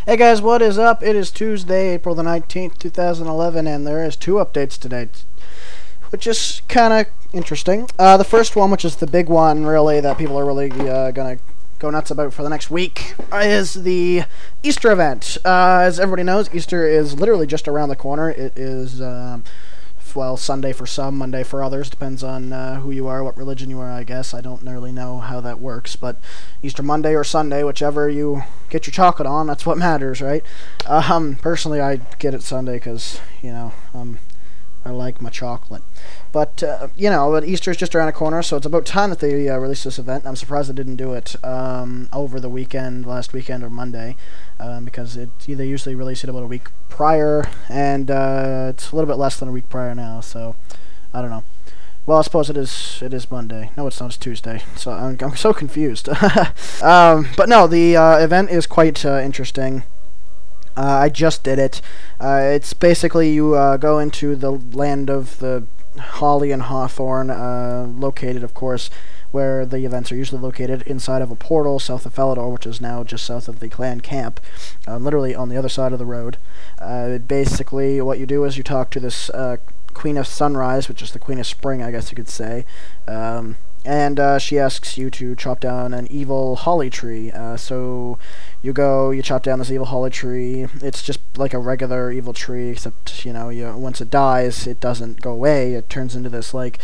Hey guys, what is up? It is Tuesday, April the 19th, 2011, and there is two updates today, which is kind of interesting. The first one, which is the big one, really, that people are really going to go nuts about for the next week, is the Easter event. As everybody knows, Easter is literally just around the corner. It is, well, Sunday for some, Monday for others. Depends on who you are, what religion you are, I guess. I don't really know how that works, but Easter Monday or Sunday, whichever you get your chocolate on, that's what matters, right? Personally, I get it Sunday because, I like my chocolate. But, but Easter's just around the corner, so it's about time that they release this event. I'm surprised they didn't do it over the weekend, last weekend or Monday, because they usually release it about a week prior, and it's a little bit less than a week prior now, so I don't know. Well, I suppose it is Monday. No, it's not. It's Tuesday. So I'm so confused. But no, the event is quite interesting. I just did it. It's basically you go into the land of the Holly and Hawthorn, located, of course, where the events are usually located, inside of a portal south of Failgex, which is now just south of the clan camp, literally on the other side of the road. Basically, what you do is you talk to this Queen of Sunrise, which is the Queen of Spring, I guess you could say, and she asks you to chop down an evil holly tree. So you go, you chop down this evil holly tree. It's just like a regular evil tree, except, once it dies, it doesn't go away. It turns into this, like,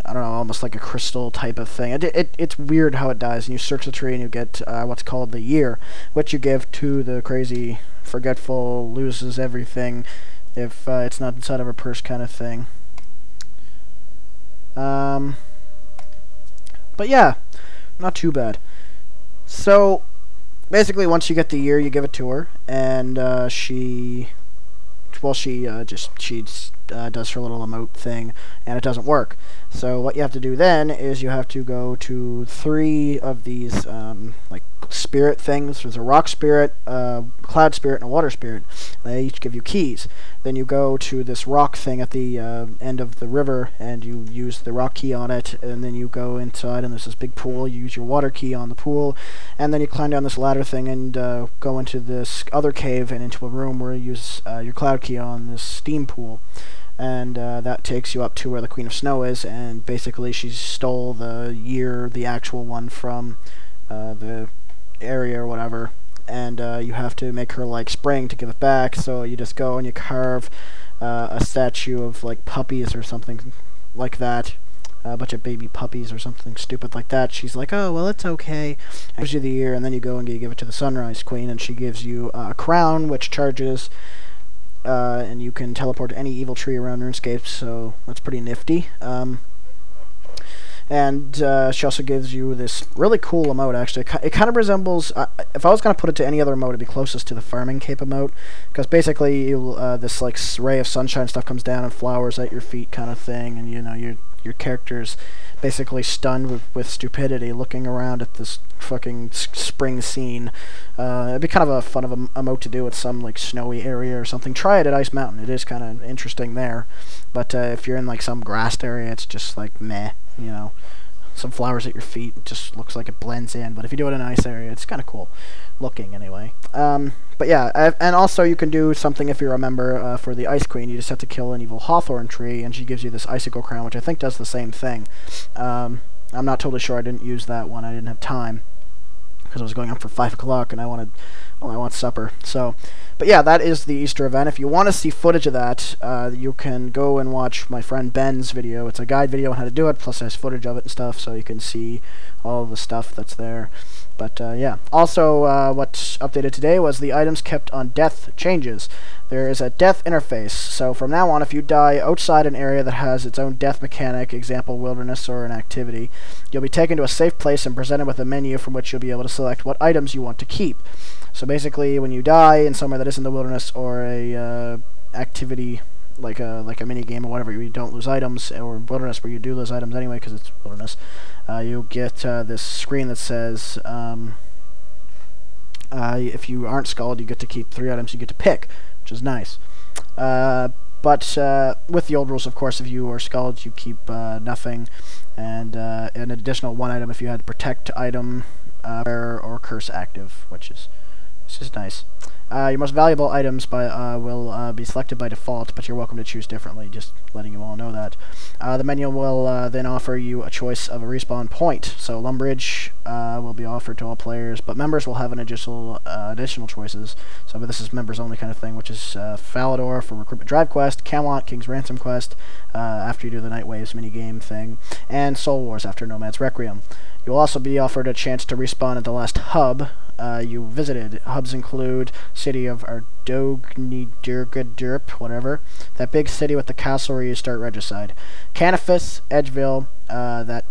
I don't know, almost like a crystal type of thing. It's weird how it dies, and you search the tree and you get what's called the year, which you give to the crazy, forgetful, loses everything if it's not inside of her purse kind of thing. But yeah, not too bad. So basically, once you get the year, you give it to her, and she does her little emote thing, and it doesn't work. So what you have to do then is you have to go to 3 of these like spirit things. There's a rock spirit, cloud spirit, and a water spirit. They each give you keys. Then you go to this rock thing at the end of the river, and you use the rock key on it, and then you go inside, and there's this big pool. You use your water key on the pool, and then you climb down this ladder thing and go into this other cave and into a room where you use your cloud key on this steam pool. And that takes you up to where the Queen of Snow is, and basically she stole the year, the actual one, from the area or whatever, and you have to make her like spring to give it back. So you just go and you carve a statue of like puppies or something like that, a bunch of baby puppies or something stupid like that. She's like, oh, well, it's okay, and gives you the year, and then you go and you give it to the Sunrise Queen, and she gives you a crown which charges, and you can teleport to any evil tree around RuneScape, so that's pretty nifty. And she also gives you this really cool emote, actually. It kind of resembles, if I was going to put it to any other emote, it'd be closest to the farming cape emote, because basically this like ray of sunshine stuff comes down and flowers at your feet kind of thing, and your character's basically stunned with stupidity looking around at this fucking spring scene. It'd be kind of a fun of a emote to do at some like snowy area or something. Try it at Ice Mountain. It is kind of interesting there. But if you're in like some grassed area, it's just like meh, some flowers at your feet. It just looks like it blends in. But if you do it in a nice area, it's kind of cool looking anyway. But yeah, and also you can do something if you're a member for the Ice Queen. You just have to kill an evil Hawthorn tree, and she gives you this icicle crown, which I think does the same thing. I'm not totally sure. I didn't use that one. I didn't have time because I was going up for 5 o'clock, and I want supper. So, but yeah, that is the Easter event. If you want to see footage of that, you can go and watch my friend Ben's video. It's a guide video on how to do it, plus there's footage of it and stuff, so you can see all the stuff that's there. But yeah, also what's updated today was the items kept on death changes. There is a death interface, so from now on, if you die outside an area that has its own death mechanic, example wilderness or an activity, you'll be taken to a safe place and presented with a menu from which you'll be able to select what items you want to keep. So basically, when you die in somewhere that isn't the wilderness or a activity like a mini game or whatever, you don't lose items, or wilderness where you do lose items anyway because it's wilderness. You get this screen that says if you aren't skulled, you get to keep 3 items you get to pick, which is nice. But with the old rules, of course, if you are skulled, you keep nothing, and an additional 1 item if you had protect item or curse active, which is This is nice. Your most valuable items will be selected by default, but you're welcome to choose differently, just letting you all know that. The menu will then offer you a choice of a respawn point. So Lumbridge will be offered to all players, but members will have an additional choices. So but this is members only kind of thing, which is Falador for Recruitment Drive Quest, Camelot King's Ransom Quest after you do the Night Waves minigame thing, and Soul Wars after Nomad's Requiem. You'll also be offered a chance to respawn at the last hub you visited. Hubs include City of Ardognidirgadurp, whatever. That big city with the castle where you start Regicide. Canifis, Edgeville, that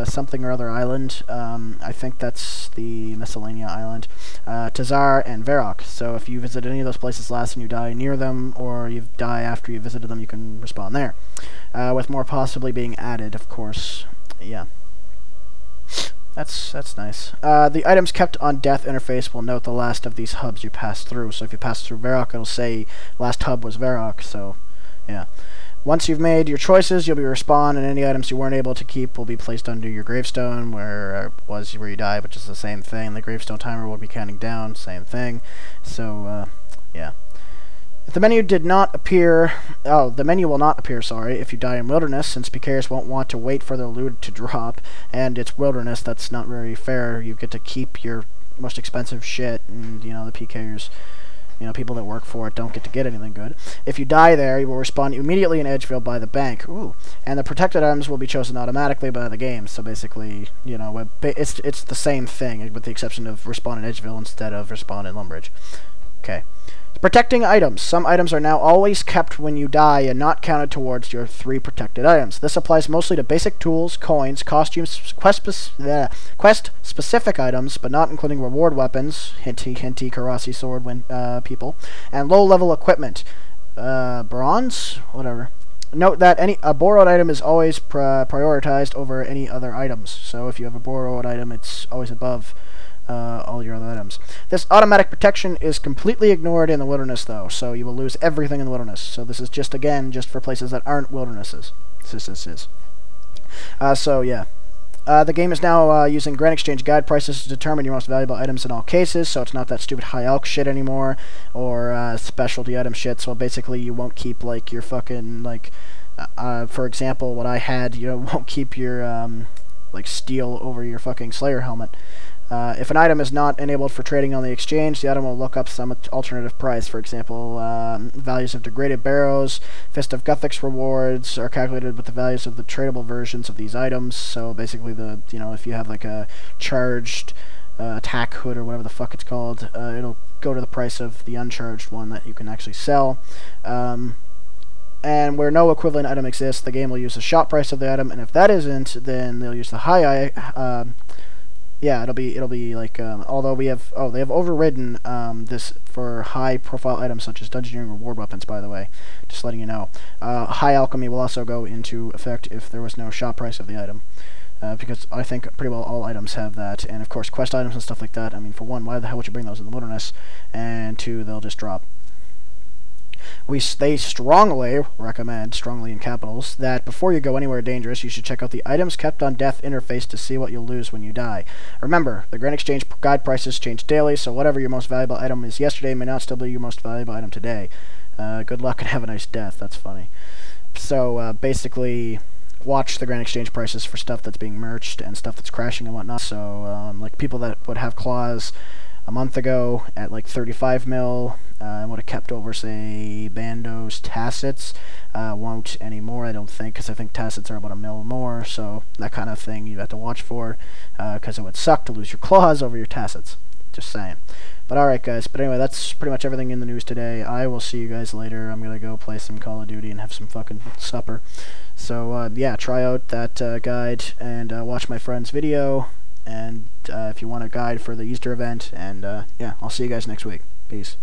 something or other island. I think that's the Miscellanea Island. Tazar and Varrock. So if you visit any of those places last and you die near them, or you die after you visited them, you can respawn there. With more possibly being added, of course. Yeah. That's nice. The items kept on death interface will note the last of these hubs you passed through. So if you pass through Varrock, it'll say last hub was Varrock. So, yeah. Once you've made your choices, you'll be respawned, and any items you weren't able to keep will be placed under your gravestone, where you died, which is the same thing. The gravestone timer will be counting down, same thing. So, yeah. If the menu did not appear, the menu will not appear, sorry, if you die in Wilderness, since PKers won't want to wait for their loot to drop, and it's Wilderness, that's not very fair. You get to keep your most expensive shit, and, you know, the PKers, you know, people that work for it don't get to get anything good. If you die there, you will respawn immediately in Edgeville by the bank. Ooh. And the protected items will be chosen automatically by the game, so basically, you know, it's the same thing, with the exception of respawn in Edgeville instead of respawn in Lumbridge. Okay. Protecting items. Some items are now always kept when you die and not counted towards your 3 protected items. This applies mostly to basic tools, coins, costumes, quest-specific items, but not including reward weapons, hinty, Karasi sword people, and low-level equipment. Bronze? Whatever. Note that a borrowed item is always prioritized over any other items. So if you have a borrowed item, it's always above all your other items. This automatic protection is completely ignored in the Wilderness, though, so you will lose everything in the Wilderness. So this is just, again, just for places that aren't Wildernesses. So, yeah. The game is now using Grand Exchange guide prices to determine your most valuable items in all cases, so it's not that stupid high elk shit anymore, or specialty item shit, so basically you won't keep, like, your fucking, like, for example, what I had, you won't keep your, like, steel over your fucking Slayer helmet. If an item is not enabled for trading on the exchange, the item will look up some alternative price. For example, values of degraded barrows, Fist of Guthix rewards are calculated with the values of the tradable versions of these items. So basically, if you have like a charged attack hood or whatever the fuck it's called, it'll go to the price of the uncharged one that you can actually sell. And where no equivalent item exists, the game will use the shop price of the item, and if that isn't, then they'll use the yeah, it'll be like, although they have overridden this for high-profile items such as Dungeoneering reward weapons, by the way. Just letting you know. High Alchemy will also go into effect if there was no shop price of the item. Because I think pretty well all items have that. And, of course, quest items and stuff like that. I mean, for one, why the hell would you bring those in the Wilderness? And two, they'll just drop. They strongly recommend, strongly in capitals, that before you go anywhere dangerous, you should check out the Items Kept on Death interface to see what you'll lose when you die. Remember, the Grand Exchange guide prices change daily, so whatever your most valuable item is yesterday may not still be your most valuable item today. Good luck and have a nice death. That's funny. So, basically, watch the Grand Exchange prices for stuff that's being merged and stuff that's crashing and whatnot. So, like, people that would have claws a month ago at like 35 mil, and would have kept over, say, Bandos Tacits, won't anymore, I don't think, because I think Tacits are about a mil more, so that kind of thing you have to watch for, because it would suck to lose your claws over your Tacits. Just saying. But alright, guys, but anyway, that's pretty much everything in the news today. I will see you guys later. I'm going to go play some Call of Duty and have some fucking supper. So, yeah, try out that guide and watch my friend's video. And if you want a guide for the Easter event, and yeah, I'll see you guys next week. Peace.